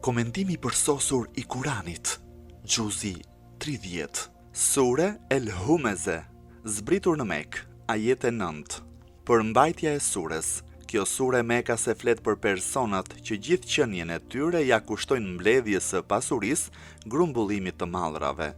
Komentimi përsosur i Kuranit, Gjuzi 30, Sure El Humeze, zbritur në Mekë, ajete 9. Përmbajtja e sures. Kjo sure mekase flet për personat që gjithë qenien e tyre ja kushtojnë mbledhjes së pasurisë, grumbullimit të mallrave.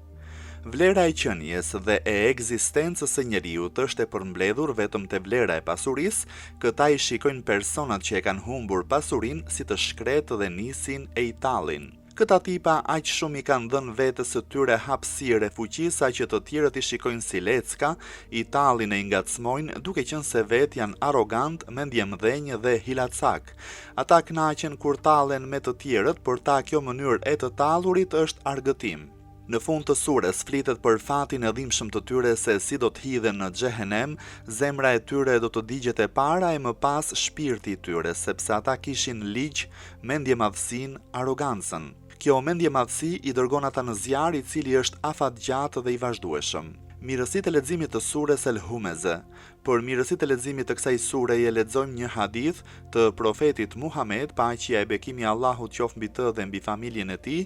Vlera e qenies dhe e ekzistencës së njeriut është e përmbledhur vetëm te vlera e pasurisë, këta i shikojnë personat që e kanë humbur pasurinë si të shkretë dhe nisin e i tallin. Këta tipa aq shumë i kanë dhënë vetes së tyre hapësirë e fuqisë sa që të tjerët i shikojnë si lecka, i tallin e i ngacmojnë duke qenë se vetë janë arrogant, mendjemdhenj dhe hilacak. Ata kënaqen kur tallen me të tjerët, por ta kjo mënyrë e të tallurit është argëtim. Në fund të sures flitet për fatin e dhimbshëm të tyre se si do të hidhen në xhehenem, zemra e tyre do të digjet e para e më pas shpirti i tyre, sepse ata kishin ligj, mendjemadhsinë, arrogancën. Kjo mendjemadhsi i dërgon ata në zjarr i cili është afatgjatë dhe i vazhdueshëm. Mirësitë e leximit të sures El Humeze. Për mirësitë e leximit të kësaj sureje lexojmë një hadith të profetit Muhammed, paqja e bekimi i Allahut qoftë mbi të dhe mbi familjen e tij,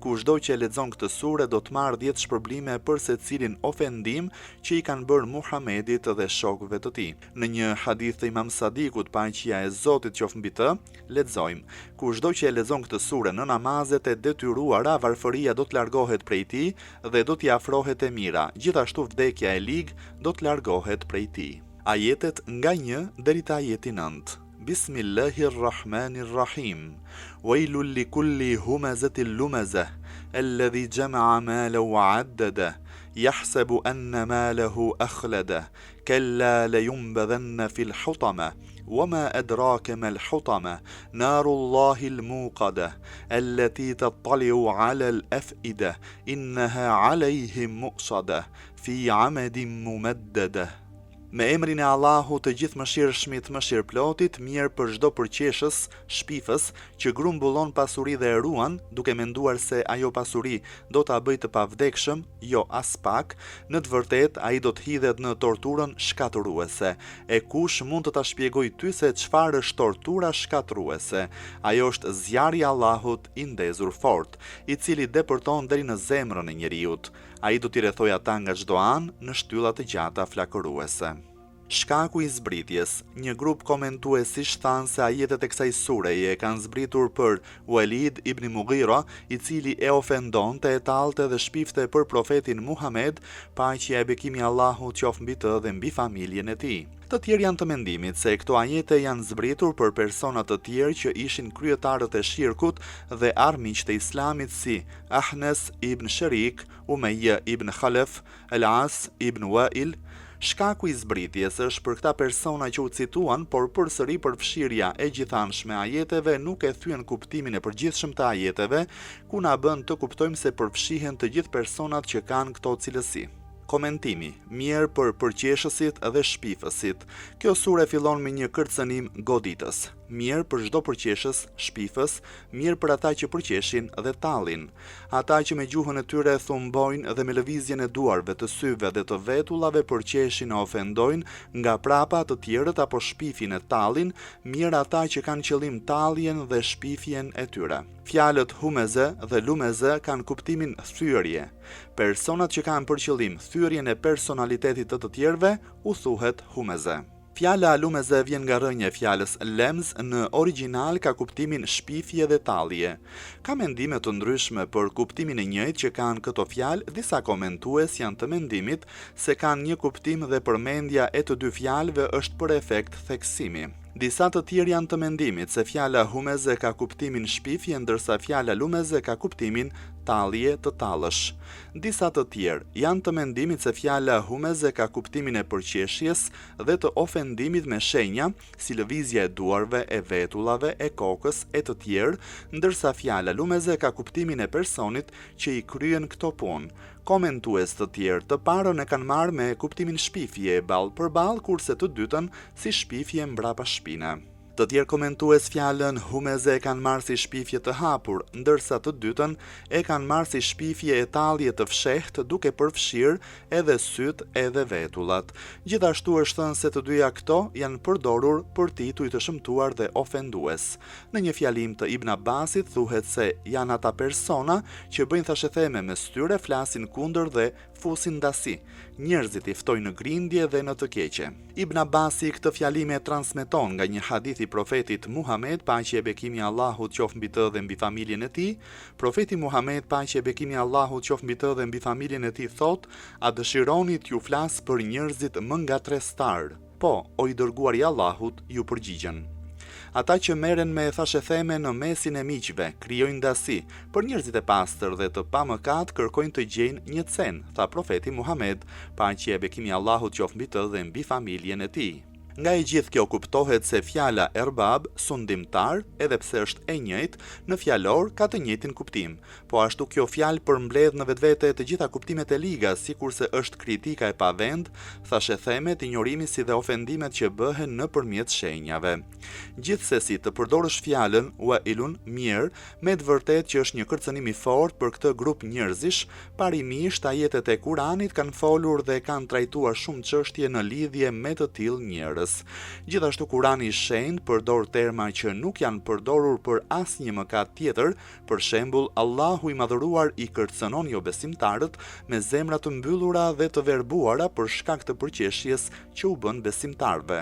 ku çdo që e lexon këtë sure do të marrë 10 shpërblime për secilin ofendim që i kanë bërë Muhamedit dhe shokëve të tij. Në një hadith të Imam Sadikut, paqja e Zotit qoftë mbi të, lexojmë: ku çdo që e lexon këtë sure në namazet e detyruara, varfëria do të largohet prej tij dhe do t'i afrohet e mira. Gjithashtu vdekja e ligë do të largohet prej tij. Ajetet nga 1 deri te ajeti 9. Bismillahirrahmanirrahim. Wailul likulli humazatil lumazah, alladhi jama'a malan wa 'addada, yahsabu anna malahu akhlada, kalla layunbadhanna fil hutama. وما أدراك ما الحطمة نار الله الموقدة التي تطلع على الأفئدة إنها عليهم مؤصدة في عمد ممددة. Me emrin e Allahut të gjithë mëshirshmit, mëshirëplotit, mirë për çdo përqeshës, shpifës, që grumbullon pasuri dhe e ruan, duke menduar se ajo pasuri do ta bëjë të pavdekshëm, jo as pak, në të vërtetë ai do të hidhet në torturën shkatëruese. E kush mund të ta shpjegojë ty se çfarë është tortura shkatëruese? Ajo është zjarri i Allahut i ndezur fort, i cili depërton deri në zemrën e njeriut. Ai do t'i rrethojë ata nga çdo anë në shtyllat të gjata flakëruese. Shkaku i zbritjes. Një grup komentuesish thanë se ajetet e kësaj sureje kanë zbritur për Walid ibn Mughira, i cili e ofendonte, e tallte dhe shpifte për profetin Muhammed, paqja e bekimi i Allahut qoftë mbi të dhe mbi familjen e tij. Të tjerë janë të mendimit se këto ajete janë zbritur për persona të tjerë që ishin kryetarët e shirkut dhe armiqtë e Islamit si Ahnes ibn Sharik, Umayya ibn Khalaf, Al-As ibn Wa'il. Shkaku i zbritjes është për këta persona që u cituan, por përsëri përfshirja e gjithanshme ajeteve nuk e thyen kuptimin e përgjithshëm të ajeteve, ku na bën të kuptojmë se përfshihen të gjithë personat që kanë këto cilësi. Komentimi. Mirë për përqeshësit dhe shpifësit. Kjo sure fillon me një kërcënim goditës. Mirë për çdo përqeshës, shpifës, mirë për ata që përqeshin dhe tallin. Ata që me gjuhën e tyre thumbojnë dhe me lëvizjen e duarve, të syve dhe të vetullave përqeshin e ofendojnë, nga prapa të tjerët apo shpifin e tallin, mirë ata që kanë qëllim talljen dhe shpifjen e tyre. Fjalët humeze dhe lumeze kanë kuptimin thyerje. Personat që kanë për qëllim thyrjen e personalitetit të tjerëve u thuhet humeze. Fjala lumeze vjen nga rrënja e fjalës lemz, në origjinal ka kuptimin shpifje dhe tallje. Ka mendime të ndryshme për kuptimin e njëjtë që kanë këto fjalë, disa komentues janë të mendimit se kanë një kuptim dhe përmendja e të dy fjalëve është për efekt theksimi. Disa të tjerë janë të mendimit se fjala humeze ka kuptimin shpifje, ndërsa fjala lumeze ka kuptimin tallje, të tallësh. Disa të tjerë janë të mendimit se fjala humeze ka kuptimin e përqeshjes dhe të ofendimit me shenja, si lëvizja e duarve, e vetullave, e kokës, e të tjerë, ndërsa fjala lumeze ka kuptimin e personit që i kryen këto punë. Komentues të tjerë të parën e kanë marrë me kuptimin shpifje ballë për ballë, kurse të dytën si shpifje mbrapa shpine. Të tjerë komentues fjalën humeze e kanë marrë si shpifje të hapur, ndërsa të dytën e kanë marrë si shpifje e tallje të fshehtë duke përfshirë edhe syt edhe vetullat. Gjithashtu është thënë se të dyja këto janë përdorur për tituj të shëmtuar dhe ofendues. Në një fjalim të Ibn Abbasit thuhet se janë ata persona që bëjnë thashetheme mes tyre, flasin kundër dhe fusin ndasi. Njerëzit i ftojnë në grindje dhe në të keqe. Ibn Abbasi këtë fjalim e transmeton nga një hadith i profetit Muhammed, paqja e bekimi i Allahut qoftë mbi të dhe mbi familjen e tij. Profeti Muhammed, paqja e bekimi i Allahut qoftë mbi të dhe mbi familjen e tij, thotë: "A dëshironi t'ju flas për njerëzit më ngatrestar?" Po, o i dërguari i Allahut, ju përgjigjen. Ata që merren me thashetheme në mesin e miqve, krijojnë ndasi, për njerëzit e pastër dhe të pamëkat kërkojnë të gjejnë një cen, tha profeti Muhammed, paqja e bekimi i Allahut qoftë mbi të dhe mbi familjen e tij. Nga e gjithë kjo kuptohet se fjala erbab, sundimtar, edhe pse është e njëjtë, në fjalor ka të njëjtin kuptim, po ashtu kjo fjalë përmbledh në vetvete të gjitha kuptimet e ligas, sikurse është kritika e pavend, thashethemet, injorimi si dhe ofendimet që bëhen nëpërmjet shenjave. Gjithsesi, të përdorësh fjalën wailun mirë, me të vërtetë që është një kërcënim i fortë për këtë grup njerëzish, parimisht ajetet e Kuranit kanë folur dhe kanë trajtuar shumë çështje në lidhje me të tillë njerëz. Gjithashtu Kurani i shenjtë përdor terma që nuk janë përdorur për asnjë mëkat tjetër, për shembull Allahu i madhëruar i kërcënon jo besimtarët me zemra të mbyllura dhe të verbuara për shkak të përqeshjes që u bën besimtarëve.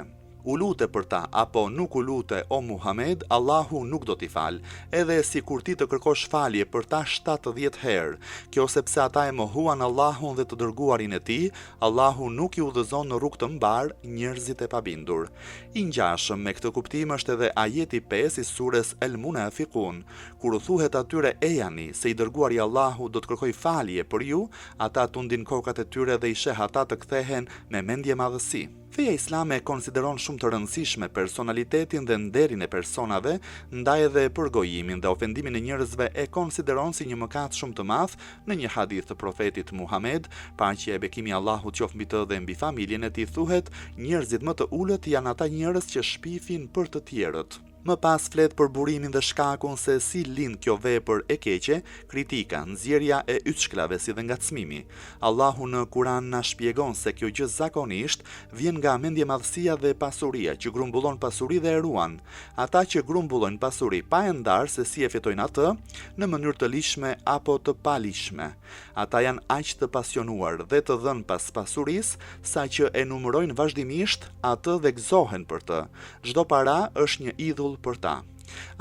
U lute për ta, apo nuk u lute o Muhammed, Allahu nuk do t'i fal, edhe si kur ti të kërkosh falje për ta 70 herë, kjo sepse ata e mohuan Allahun dhe të dërguarin e tij, Allahu nuk i udhëzon në rrugë të mbar njerëzit e pabindur. I ngjashëm me këtë kuptim është edhe ajeti 5 i sures El Munafiqun, kur u thuhet atyre ejani se i dërguari Allahu do të kërkoj falje për ju, ata tundin kokat e tyre dhe i sheh ata të kthehen me mendje madhësi. Feja islame konsideron shumë të rëndësishme personalitetin dhe nderin e personave, ndaj edhe përgojimin dhe ofendimin e njerëzve e konsideron si një mëkat shumë të madh. Në një hadith të profetit Muhammed, paqja e bekimi i Allahut qoftë mbi të dhe mbi familjen e tij, thuhet: njerëzit më të ulët janë ata njerëz që shpifin për të tjerët. Më pas flet për burimin dhe shkakun se si lind kjo vepër e keqe, kritika, nxjerrja e yçklave si dhe ngacmimi. Allahu në Kur'an na shpjegon se kjo gjë zakonisht vjen nga mendjemadhësia dhe pasuria që grumbullon pasuri dhe e ruan. Ata që grumbullojnë pasuri pa e ndarë se si e fitojnë atë, në mënyrë të lishme apo të palishme. Ata janë aq të pasionuar dhe të dhënë pas pasurisë, sa që e numërojnë vazhdimisht atë dhe gëzohen për të. Çdo para është një idhull për ta.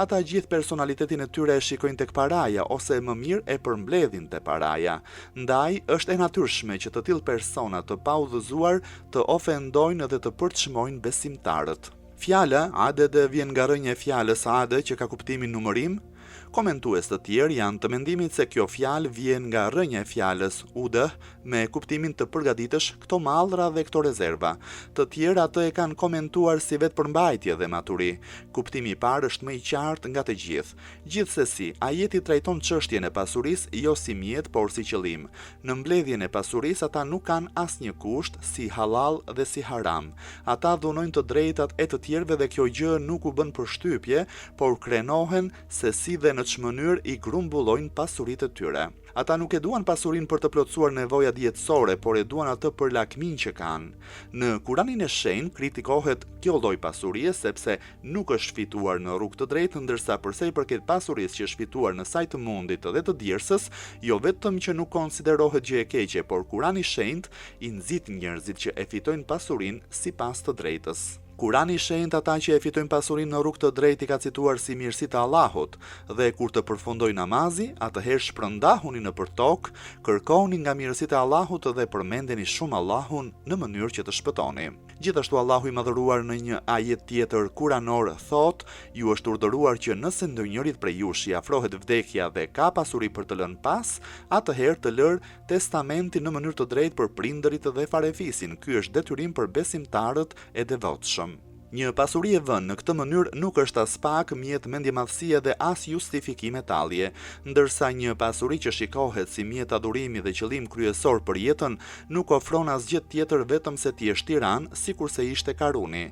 Ata gjithë personalitetin e tyre e shikojnë tek paraja ose më mirë e përmbledhin te paraja. Ndaj është e natyrshme që të tillë persona të paudhëzuar të ofendojnë dhe të përçmojnë besimtarët. Fjala adede vjen nga rrënja e fjalës ade që ka kuptimin numërim. Komentues të tjerë janë të mendimit se kjo fjalë vjen nga rrënja e fjalës udh me kuptimin të përgatitësh këto mallra dhe këto rezerva. Të tjerë atë e kanë komentuar si vetë përmbajtje dhe maturi. Kuptimi i parë është më i qartë nga të gjithë. Gjithsesi, ajeti trajton çështjen e pasurisë jo si mjet, por si qëllim. Në mbledhjen e pasurisë ata nuk kanë asnjë kusht si halal dhe si haram. Ata dhunojnë të drejtat e të tjerëve dhe kjo gjë nuk u bën përshtypje, por krenohen se si dhe në ç'mënyrë i grumbullojnë pasuritë e tyre. Ata nuk e duan pasurinë për të plotësuar nevojat jetësore, por e duan atë për lakmin që kanë. Në Kuranin e shenjtë kritikohet kjo lloj pasurie sepse nuk është fituar në rrugë të drejtë, ndërsa përsa i përket pasurisë që është fituar në saj të mundit dhe të djersës, jo vetëm që nuk konsiderohet gjë e keqe, por Kurani i shenjtë i nxit njerëzit që e fitojnë pasurinë sipas të drejtës. Kurani i shenjtë ata që e fitojnë pasurinë në rrugë të drejtë i ka cituar si mirësitë e Allahut, dhe kur të përfundoj namazi, atëherë shpërndahuni nëpër tokë, kërkoni nga mirësitë e Allahut dhe përmendeni shumë Allahun në mënyrë që të shpëtoni. Gjithashtu Allahu i madhëruar në një ajet tjetër kuranor thotë: ju është urdhëruar që nëse ndonjërit prej jush i afrohet vdekja dhe ka pasuri për të lënë pas, atëherë të lër testamentin në mënyrë të drejtë për prindërit dhe farefisin. Ky është detyrim për besimtarët e devotshëm. Një pasuri e vënë në këtë mënyrë nuk është as pak mjet mendjemadhësie dhe as justifikim metallie, ndërsa një pasuri që shikohet si mjet adhurimi dhe qëllim kryesor për jetën nuk ofron asgjë tjetër vetëm se të jesh tiran, sikurse ishte Karuni.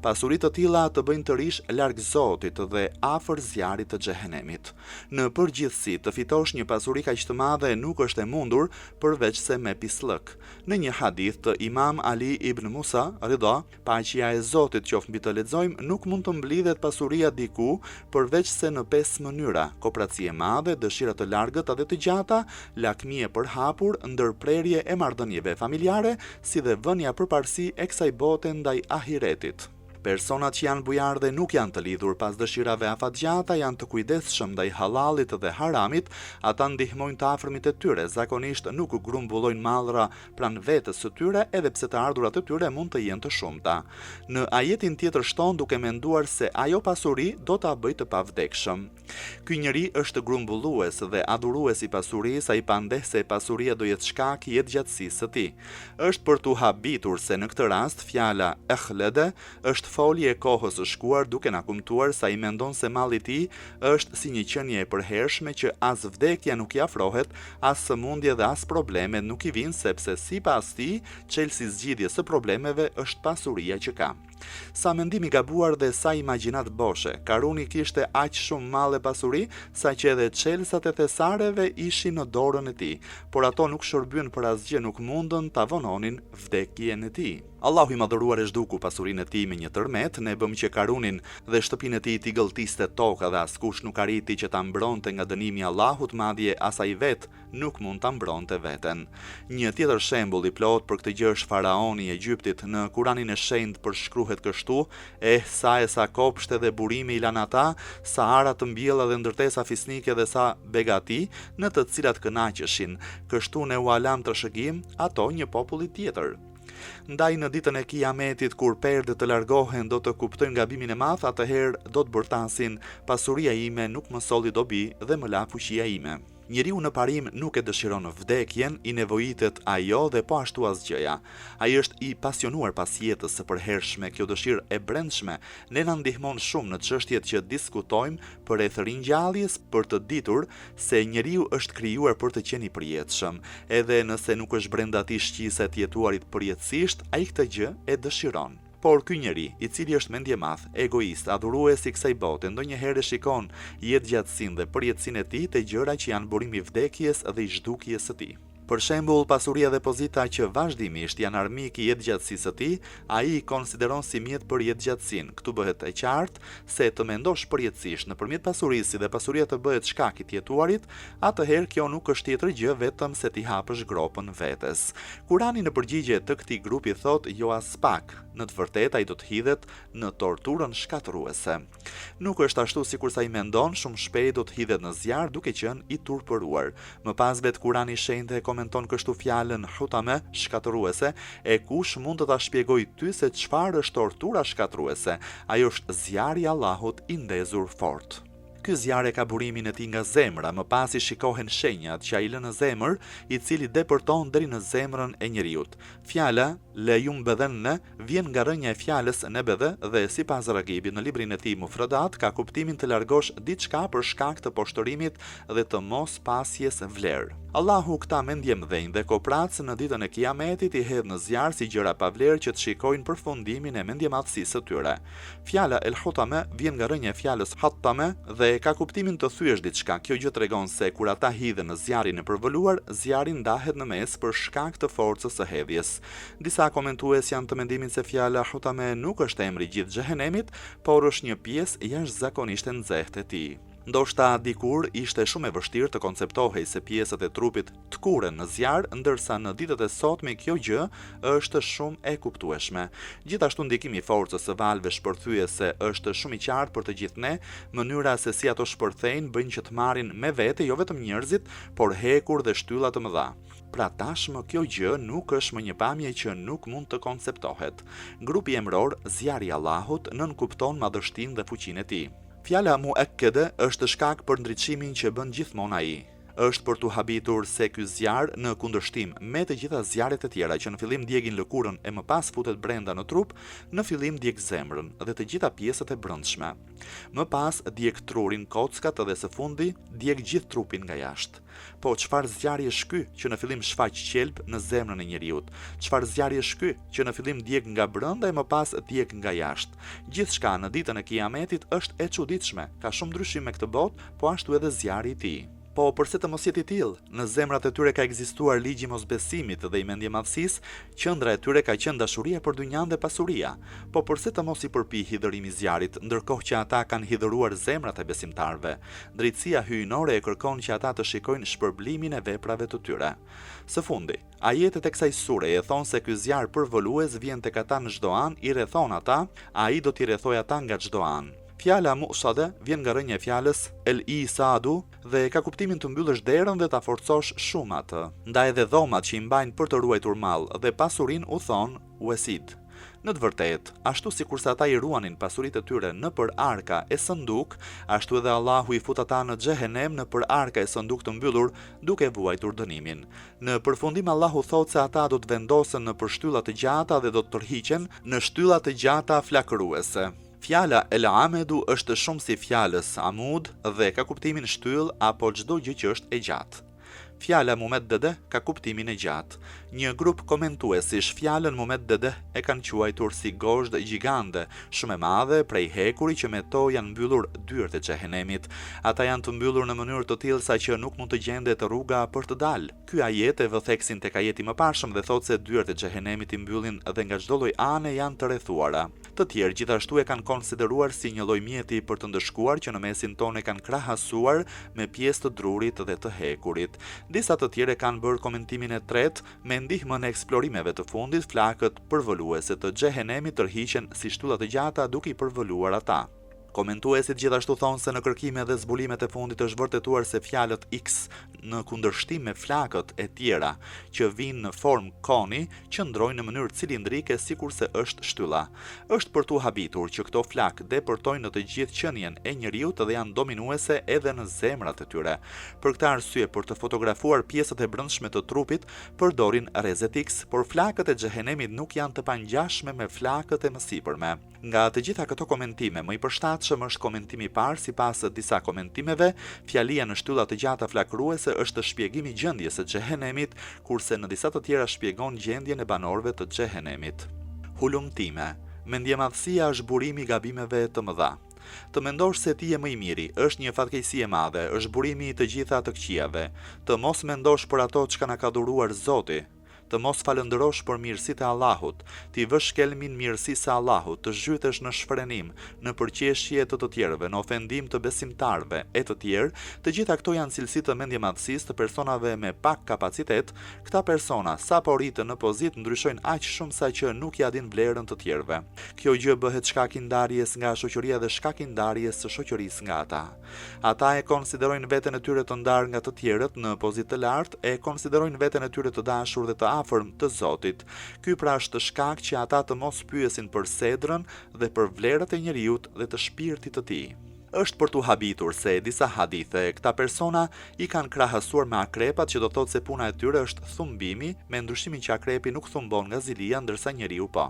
Pasuritë të tilla të bëjnë të rish larg Zotit dhe afër zjarrit të xhehenemit. Në përgjithësi, të fitosh një pasuri kaq të madhe nuk është e mundur përveç se me pislëk. Në një hadith të Imam Ali ibn Musa, ridha, paqja e Zotit qoftë mbi të lexojmë, nuk mund të mblidhet pasuria diku përveç se në 5 mënyra: kopratësi e madhe, dëshira të largëta dhe të gjata, lakmi e përhapur, ndërprerje e marrëdhënieve familjare, si dhe vënia përparësi e kësaj bote ndaj ahiretit. Personat që janë bujar dhe nuk janë të lidhur pas dëshirave afatgjata janë të kujdesshëm ndaj halalit dhe haramit, ata ndihmojnë të afërmit e tyre, zakonisht nuk grumbullojnë mallra pranë vetes së tyre, edhe pse të ardhurat e tyre mund të jenë të shumta. Në ajetin tjetër shton duke menduar se ajo pasuri do ta bëjë të pavdekshëm. Ky njeri është grumbullues dhe adhurues i pasurisë, ai pandeh se pasuria do jetë shkak i jetëgjatësisë së tij. Është për tu habitur se në këtë rast fjala ekhlede është folje e kohës së shkuar, duke na kumtuar sa i mendon se malli i tij është si një qenie e përhershme që as vdekja nuk i afrohet, as sëmundje dhe as probleme nuk i vijnë, sepse sipas tij çelësi zgjidhjes së problemeve është pasuria që ka. Sa mendim i gabuar dhe sa imagjinat boshe. Karuni kishte aq shumë mall e pasuri sa që edhe çelësat e thesareve ishin në dorën e tij, por ato nuk shërbyen për asgjë, nuk mundën ta vononin vdekjen e tij. Allahu i madhëruar e zhduku pasurinë e tij me një tërmet, ne bëm që Karunin dhe shtëpinë e tij t'i gëlltiste toka dhe askush nuk arriti që ta mbronte nga dënimi i Allahut, madje as ai vet nuk mund ta mbronte veten. Një tjetër shembull i plot për këtë gjë është faraoni i Egjiptit. Në Kuranin e shenjtë përshkruhet kështu: sa kopshte dhe burime i lan ata, sa ara të mbjella dhe ndërtesa fisnike dhe sa begati, në të cilat kënaqeshin, kështu ne u alam trashëgim ato një populli tjetër. Ndaj në ditën e Kiametit, kur perdet të largohen do të kuptojnë gabimin e madh, atëherë do të bërtasin: pasuria ime nuk më solli dobi dhe më la fuqia ime. Njeriu në parim nuk e dëshiron vdekjen, i nevojitet ajo dhe po ashtu asgjëja. Ai është i pasionuar pas jetës së përhershme. Kjo dëshirë e brendshme ne na ndihmon shumë në çështjet që diskutojmë përreth ringjalljes, për të ditur se njeriu është krijuar për të qenë i përjetshëm. Edhe nëse nuk është brenda tij shqisa e të jetuarit përjetësisht, ai këtë gjë e dëshiron. Por ky njeri, i cili është mendjemadh, egoist, adhurues i kësaj bote, ndonjëherë shikon jetëgjatësinë dhe përjetësinë e tij te gjëra që janë burimi i vdekjes dhe i zhdukjes së tij. Për shembull, pasuria dhe pozita që vazhdimisht janë armik i jetëgjatësisë së tij, ai i konsideron si mjet për jetëgjatësinë. Këtu bëhet e qartë se të mendosh përjetësisht nëpërmjet pasurisë dhe pasuria të bëhet shkak i të jetuarit, atëherë kjo nuk është tjetër gjë vetëm se ti hapësh gropën vetes. Kurani në përgjigje të këtij grupi thotë jo as pak. Në të vërtetë ai do të hidhet në torturën shkatëruese. Nuk është ashtu sikur sa i mendon, shumë shpejt do të hidhet në zjarr duke qenë i turpëruar. Më pas vet Kurani i shenjtë komenton kështu fjalën hutame, shkatëruese, e kush mund të ta shpjegoj ty se çfarë është tortura shkatëruese? Ajo është zjarri i Allahut i ndezur fort. Ky zjarr e ka burimin e tij nga zemra, më pas i shikohen shenjat që ai lë në zemër, i cili depërton deri në zemrën e njeriut. Fjala le yumbadhanna vjen nga rënja e fjalës nebedhe dhe sipas Ragibit në librin e tij Mufradat ka kuptimin të largosh diçka për shkak të poshtërimit dhe të mos pasjes vlerë. Allahu këta mendjemdhenj dhe kopratës në ditën e Kiametit i hedh në zjarr si gjëra pa vlerë që të shikojnë përfundimin e mendjemadhësisë së tyre. Fjala el hutame vjen nga rënja e fjalës hattame dhe ka kuptimin të thyesh diçka. Kjo gjë tregon se kur ata hidhen në zjarrin e përvoluar, zjarri ndahet në mes për shkak të forcës së hedhjes. Disa komentues janë të mendimit se fjala hutame nuk është emri i gjithë xhehenemit, por është një pjesë jashtëzakonisht e nxehtë e tij. Ndoshta dikur ishte shumë e vështirë të konceptohej se pjesët e trupit të kuren në zjarr, ndërsa në ditët e sotme kjo gjë është shumë e kuptueshme. Gjithashtu ndikimi i forcës së valve shpërthyese është shumë i qartë për të gjithë ne, mënyra se si ato shpërthejnë bëjnë që të marrin me vete jo vetëm njerëzit, por hekur dhe shtylla të mëdha. Pra tashmë kjo gjë nuk është më një pamje që nuk mund të konceptohet. Grupi emror, zjarri i Allahut, nënkupton madhështinë dhe fuqinë e tij. Fjala muakkede është shkak për ndriçimin që bën gjithmonë ai. Është për t'u habitur se ky zjarr, në kundërshtim me të gjitha zjarret e tjera që në fillim djegin lëkurën e më pas futet brenda në trup, në fillim djeg zemrën dhe të gjitha pjesët e brendshme. Më pas djeg trurin, kockat dhe së fundi djeg gjithë trupin nga jashtë. Po çfarë zjarri është ky që në fillim shfaq qelb në zemrën e njeriut? Çfarë zjarri është ky që në fillim djeg nga brenda e më pas djeg nga jashtë? Gjithçka në ditën e Kiametit është e çuditshme, ka shumë ndryshim me këtë botë, po ashtu edhe zjarri i tij. Po përse të mos jetë i tillë? Në zemrat e tyre ka ekzistuar ligji i mosbesimit dhe i mendjemadhësisë, qendra e tyre ka qenë dashuria për dynjan dhe pasuria. Po përse të mos i përpi hidhërimi i zjarrit, ndërkohë që ata kanë hidhëruar zemrat e besimtarëve? Drejtësia hyjnore e kërkon që ata të shikojnë shpërblimin e veprave të tyre. Së fundi, ajetet e kësaj sure e thonë se ky zjarr përvolues vjen tek ata në çdo anë, i rrethon ata, ai do t'i rrethojë ata nga çdo anë. Fjala mu'sade vjen nga rënja e fjalës el-isadu dhe ka kuptimin të mbyllësh derën dhe ta forcosh shumë atë. Ndaj edhe dhomat që i mbajnë për të ruajtur mall dhe pasurinë u thon uesid. Në të vërtetë, ashtu sikurse ata i ruanin pasuritë e tyre nëpër arka e sanduk, ashtu edhe Allahu i fut ata në xhehenem nëpër arka e sanduk të mbyllur, duke vuajtur dënimin. Në përfundim Allahu thotë se ata do të vendosen nëpër shtylla të gjata dhe do të tërhiqen në shtylla të gjata flakëruese. Fjala el-amedu është shumë si fjalës amud dhe ka kuptimin shtyll apo çdo gjë që është e gjatë. Fjala mumeddede ka kuptimin e gjatë. Një grup komentuesish fjalën mumeddede e kanë quajtur si gozhdë gjigande, shumë e madhe prej hekuri që me to janë mbyllur dyert e xhehenemit. Ata janë të mbyllur në mënyrë të tillë sa që nuk mund të gjendet rruga për të dalë. Ky ajet e vë theksin tek ajeti më parshëm dhe thotë se dyert e xhehenemit i mbyllin dhe nga çdo lloj ane janë të rrethuara. Të tjerë gjithashtu e kanë konsideruar si një lloj mjeti për të ndëshkuar që në mesin tonë kanë krahasuar me pjesë të drurit dhe të hekurit. Disa të tjerë kanë bërë komentimin e tretë me ndihmën e eksplorimeve të fundit, flakët përvoluese të xhehenemit tërhiqen si shtyllat e gjata duke i përvoluar ata. Komentuesit gjithashtu thonë se në kërkime dhe zbulimet e fundit është vërtetuar se fjalët X në kundërshtim me flakët e tjera që vinë në formë koni qëndrojnë në mënyrë cilindrike sikurse është shtylla. Është për t'u habitur që këto flakë depërtojnë në të gjithë qenien e njeriut dhe janë dominuese edhe në zemrat e tyre. Për këtë arsye, për të fotografuar pjesët e brendshme të trupit, përdorin rrezet X, por flakët e xhehenemit nuk janë të pangjashme me flakët e mësipërme. Nga të gjitha këto komentime, më i përshtatshëm është komentimi i parë. Sipas disa komentimeve, fjalia në shtyllat e gjata flakëruese është shpjegimi i gjendjes së xhehenemit, kurse në disa të tjera shpjegon gjendjen e banorëve të xhehenemit. Hulumtime. Mendjemadhësia është burimi i gabimeve të mëdha. Të mendosh se ti je më i miri është një fatkeqësi e madhe, është burimi i të gjitha të këqijave. Të mos mendosh për ato çka na ka dhuruar Zoti. Të mos falëndërosh për mirësitë e Allahut, ti vësh kelmin mirësisë së Allahut, të zhytesh në shfrenim, në përqeshje të të tjerëve, në ofendim të besimtarëve e të tjerë, të gjitha këto janë cilësi të mendjemadhësisë të personave me pak kapacitet. Këta persona sapo rritën në pozitë ndryshojnë aq shumë sa që nuk ja din vlerën të tjerëve. Kjo gjë bëhet shkak i ndarjes nga shoqëria dhe shkak i ndarjes së shoqërisë nga ata. Ata e konsiderojnë veten e tyre të ndarë nga të tjerët në pozitë të lartë, e konsiderojnë veten e tyre të dashur dhe të afërm të Zotit. Ky pra është shkak që ata të mos pyesin për sedrën dhe për vlerat e njeriut dhe të shpirtit të tij. Është për t'u habitur se disa hadithe këta persona i kanë krahasuar me akrepat, që do thotë se puna e tyre është thumbimi, me ndryshimin që akrepi nuk thumbon nga zilia ndërsa njeriu po.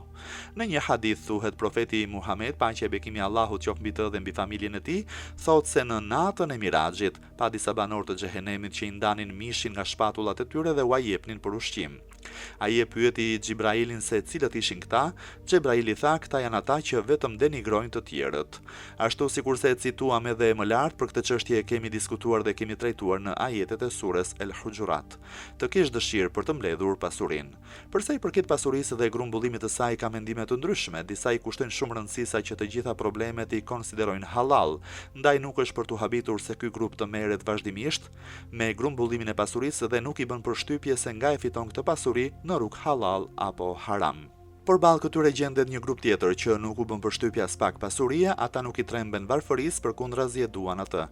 Në një hadith thuhet profeti Muhammed, paqja e bekimi i Allahut qoftë mbi të dhe mbi familjen e tij, thotë se në natën e Miraxhit pa disa banorë të xhehenemit që i ndanin mishin nga shpatullat e tyre dhe ua jepnin për ushqim. Ai e pyeti Xhibrailin se cilët ishin këta. Xhibraili tha, këta janë ata që vetëm denigrojnë të tjerët. Ashtu sikurse e cituam edhe më lart, për këtë çështje kemi diskutuar dhe kemi trajtuar në ajetet e surës El Hujurat. Të kesh dëshirë për të mbledhur pasurinë. Për sa i përket pasurisë dhe grumbullimit të saj ka mendime të ndryshme. Disa i kushtojnë shumë rëndësi sa që të gjitha problemet i konsiderojnë halal, ndaj nuk është për t'u habitur se ky grup të merret vazhdimisht me grumbullimin e pasurisë dhe nuk i bën përshtypje se nga e fiton këtë pasuri në rrugë halal apo haram. Përballë këtyre gjendet një grup tjetër që nuk u bën përshtypje as pak pasuria, ata nuk i tremben varfërisë, përkundrazi e duan atë.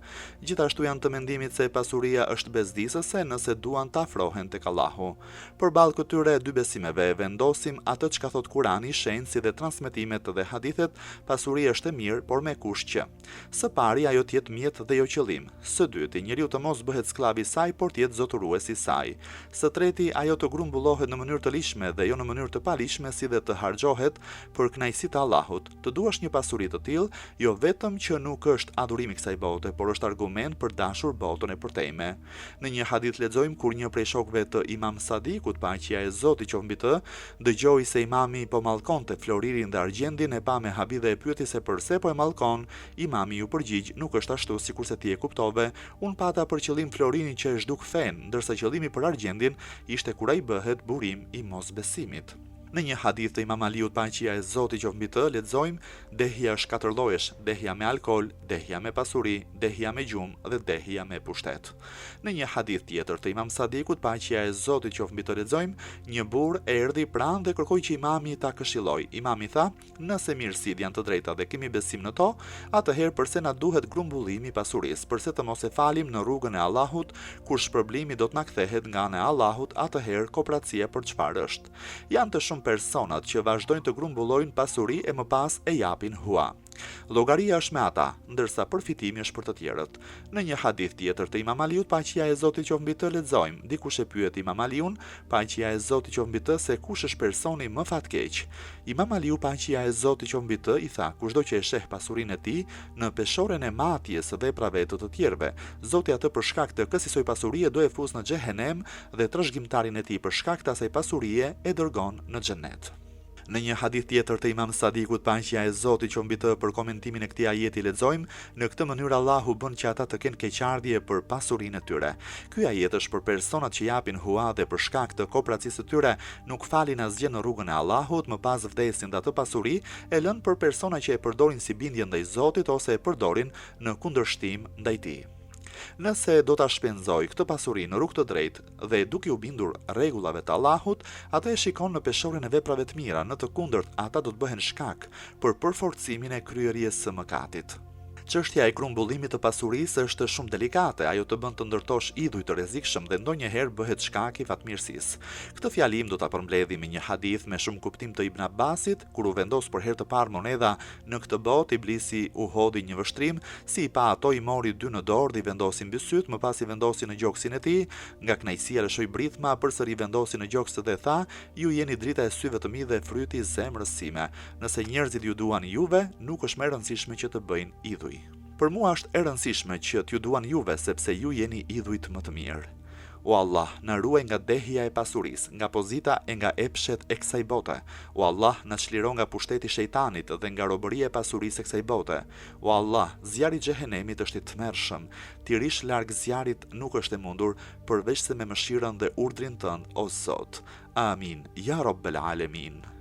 Gjithashtu janë të mendimit se pasuria është bezdisëse nëse duan të afrohen tek Allahu. Përballë këtyre dy besimeve vendosim atë çka thot Kurani, shenjë si dhe transmetimet dhe hadithet, pasuria është e mirë, por me kusht që së pari ajo të jetë mjet dhe jo qëllim. Së dyti, njeriu të mos bëhet skllav i saj, por të jetë zoturues i saj. Së treti, ajo të grumbullohet në mënyrë të lishme dhe jo në mënyrë të palishme, si dhe të harxhohet për kënaqësitë e Allahut. Të duash një pasuri të tillë, jo vetëm që nuk është adhurimi kësaj bote, por është argument për dashur botën e përtejme. Në një hadith lexojmë kur një prej shokëve të Imam Sadikut, paqja e Zotit qoftë mbi të, dëgjoi se imami po mallkonte floririn dhe argjendin, e pa me habi dhe e pyeti se pse po e mallkon. Imami ju përgjigj: nuk është ashtu sikurse ti e kuptove, un pata për qëllim florinin që e zhduk fen, ndërsa qëllimi për argjendin ishte kur ai bëhet burim i mosbesimit. Në një hadith të Imam Aliut, paqja e Zotit qoftë mbi të, lexojmë: dehja është 4 llojesh, dehja me alkool, dehja me pasuri, dehja me gjumë dhe dehja me pushtet. Në një hadith tjetër të Imam Sadikut, paqja e Zotit qoftë mbi të, lexojmë: një burr erdhi pranë dhe kërkoi që imami ta këshilloj. Imami tha: nëse mirësitë janë të drejta dhe kemi besim në to, atëherë pse na duhet grumbullimi i pasurisë, pse të mos e falim në rrugën e Allahut, kur shpërblimi do të na kthehet nga ana e Allahut, atëherë kooperacia për çfarë është? Janë të shumë personat që vazhdojnë të grumbullojnë pasuri e më pas e japin hua. Llogaria është me ata, ndërsa përfitimi është për të tjerët. Në një hadith tjetër të Imam Aliut, paqja e Zotit qoftë mbi të, lexojmë: dikush e pyet Imam Aliun, paqja e Zotit qoftë mbi të, se kush është personi më fatkeq. Imam Aliu, paqja e Zotit qoftë mbi të, i tha: kushdo që e sheh pasurinë e tij në peshorën e matjes së veprave të tjerëve, Zoti atë për shkak të kësaj pasurie do e fus në xhehenem dhe trashëgimtarin e tij për shkak të asaj pasurie e dërgon në xhenet. Në një hadith tjetër të Imam Sadikut, paqja e Zotit qoftë mbi të, për komentimin e këtij ajeti lexojmë: në këtë mënyrë Allahu bën që ata të kenë keqardhje për pasurinë e tyre. Ky ajet është për personat që japin hua dhe për shkak të kooperacisë së tyre nuk falin asgjë në rrugën e Allahut, më pas vdesin dhe atë pasuri e lënë për persona që e përdorin si bindje ndaj Zotit ose e përdorin në kundërshtim ndaj tij. Nëse do ta shpenzoj këtë pasuri në rrugë të drejtë dhe duke u bindur rregullave të Allahut, ata e shikon në peshorën e veprave të mira, në të kundërt ata do të bëhen shkak për përforcimin e kryerjes së mëkatit. Çështja e grumbullimit të pasurisë është shumë delikate, ajo të bën të ndërtosh idhuj të rrezikshëm dhe ndonjëherë bëhet shkak i fatmirësisë. Këtë fjalim do ta përmbledhim me një hadith me shumë kuptim të Ibn Abbasit, kur u vendos për herë të parë monedha në këtë botë, iblisi u hodhi një vështrim, si i pa ato i mori 2 në dorë dhe i vendosi mbi syt, më pas i vendosi në gjoksin e tij, nga kënaqësia lëshoi britma, përsëri vendosi në gjoks dhe tha: ju jeni drita e syve të mi dhe fryti i zemrës sime. Nëse njerëzit ju duan juve, nuk është më e rëndësishme që të bëjnë idhuj. Për mua është e rëndësishme që t'ju duan juve, sepse ju jeni idhujt më të mirë. O Allah, na ruaj nga dehja e pasurisë, nga pozita e nga epshet e kësaj bote. O Allah, na çliro nga pushteti i shejtanit dhe nga robëria e pasurisë e kësaj bote. O Allah, zjarri i xhehenemit është i tmerrshëm. Ti rish larg zjarrit nuk është e mundur, përveç se me mëshirën dhe urdhrin tënd, o Zot. Amin. Ya Rabbel Alamin.